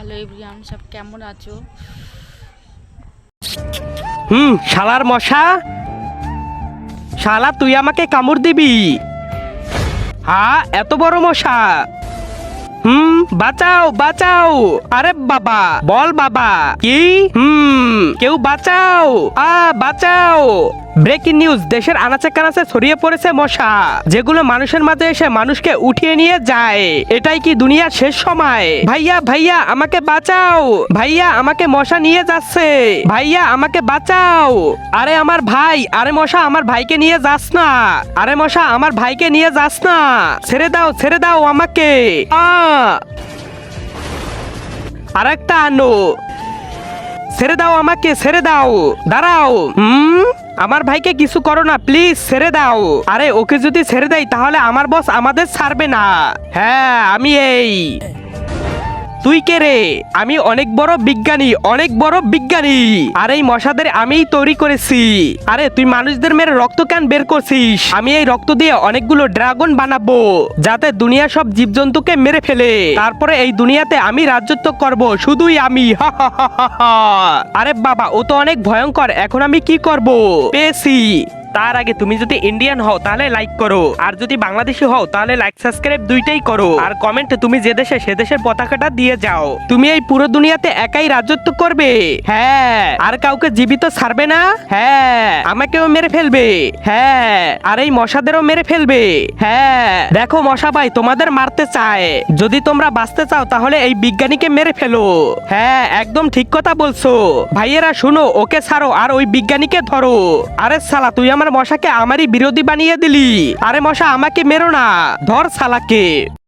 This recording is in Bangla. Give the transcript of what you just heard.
হ্যালো এভরিওয়ান, সব কেমন আছো? শালার মশা, শালা তুই আমাকে কামড় দিবি? হ্যাঁ, এত বড় মশা। বাঁচাও বাঁচাও। আরে বাবা, বল বাবা। কি? কেউ বাঁচাও, বাঁচাও। ব্রেকিং নিউজ, দেশের আনাচে কানাচে ছড়িয়ে পড়েছে মশা, যেগুলো মানুষের মাঝে এসে মানুষকে উঠিয়ে নিয়ে যায়। এটাই কি দুনিয়ার শেষ সময়? ভাইয়া ভাইয়া আমাকে বাঁচাও, ভাইয়া আমাকে মশা নিয়ে যাচ্ছে, ভাইয়া আমাকে বাঁচাও। আরে আমার ভাই, আরে মশা আমার ভাইকে নিয়ে যাস না, আরে মশা আমার ভাইকে নিয়ে যাস না, ছেড়ে দাও আমাকে। আরেকটা আনো, ছেড়ে দাও আমাকে, ছেড়ে দাও। দাঁড়াও, আমার ভাইকে কিছু করো না প্লিজ, ছেড়ে দাও। আরে ওকে যদি ছেড়ে দেয় তাহলে আমার বস আমাদের ছাড়বে না। হ্যাঁ আমি এই। তুই কে রে? আমি অনেক বড় বিজ্ঞানী, অনেক বড় বিজ্ঞানী। আর এই মশাদের আমিই তৈরি করেছি। আরে তুই মানুষদের মেরে রক্ত কেন বের করছিস? আমি এই রক্ত দিয়ে অনেকগুলো ড্রাগন বানাবো, যাতে দুনিয়া সব জীবজন্তুকে মেরে ফেলে। তারপরে এই দুনিয়াতে আমি রাজত্ব করব, শুধুই আমি। আরে বাবা, ও তো অনেক ভয়ঙ্কর। এখন আমি কি করব? পেয়েছি। তার আগে তুমি যদি ইন্ডিয়ান হও তাহলে লাইক করো, আর যদি বাংলাদেশি হও তাহলে লাইক সাবস্ক্রাইব দুইটাই করো, আর কমেন্টে তুমি যে দেশে সে দেশের পতাকাটা দিয়ে যাও। তুমি এই পুরো দুনিয়াতে একাই রাজত্ব করবে। হ্যাঁ, আর কাউকে জীবিত ছাড়বে না। হ্যাঁ, আমাকেও মেরে ফেলবে। হ্যাঁ, আর এই মশাদেরও মেরে ফেলবে। হ্যাঁ, দেখো মশা ভাই, তোমাদের মারতে চায়। যদি তোমরা বাঁচতে চাও তাহলে এই বিজ্ঞানীকে মেরে ফেলো। হ্যাঁ, একদম ঠিক কথা বলছো। ভাইয়েরা শুনো, ওকে ছাড়ো আর ওই বিজ্ঞানীকে ধরো। আরে শালা, তুই আমার মশাকে আমারই বিরোধী বানিয়ে দিলি। আরে মশা আমাকে মেরো না, ধর শালাকে।